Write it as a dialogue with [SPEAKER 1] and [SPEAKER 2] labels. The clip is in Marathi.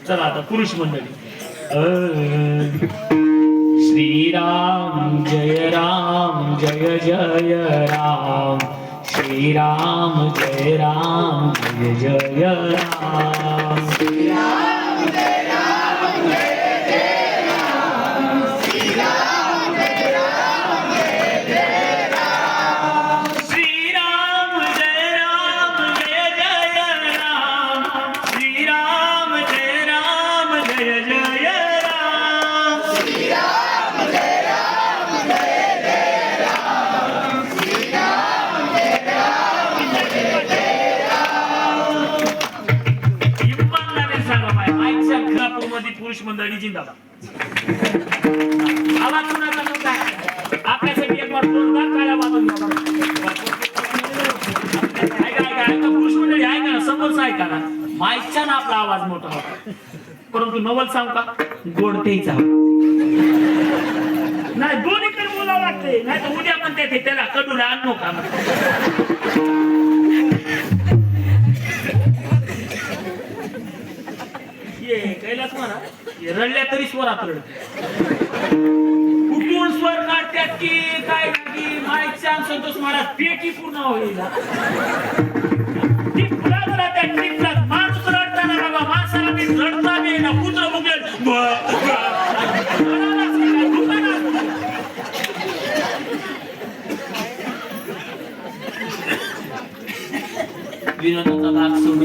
[SPEAKER 1] चला आता पुरुष मंडळी श्रीराम जय जय राम श्रीराम जय जय राम
[SPEAKER 2] श्रीराम जय राम जय जय राम श्रीराम जय राम जय जय राम
[SPEAKER 1] श्रीराम जय जय राम श्रीराम जय जय राम
[SPEAKER 2] श्रीराम जय राम जय जय राम श्रीराम जय राम जय जय राम
[SPEAKER 1] इमानदारीने सांगा माईकच्या खिलाफमध्ये पुरुष मंडळी जिंदाबाद आवाज कुणाचा नव्हता आपल्यासाठी एक बार जोरदार टाळ्या वाजवून द्या ऐका पुरुष मंडळी ऐका ना समोरच ऐका ना माईकच्या ना आपला आवाज मोठा होता परंतु नवल सांग का गोडतेचा नाही दोन्ही तर बोलावं लागते नाही तर उद्या पण ते त्याला कडूला आणू का ये कैलास म्हणा रडल्या तरी स्वरात रड कुठून स्वर काढतात की काय की माईकच्या संतोष महाराज पेटी पूर्ण होईल ती फुलावर त्या टिपलात माणूस रडताना बाबा माणसाला मी रडता नाही ना कुत्र मुगेल विनोदाचा भाग सोडून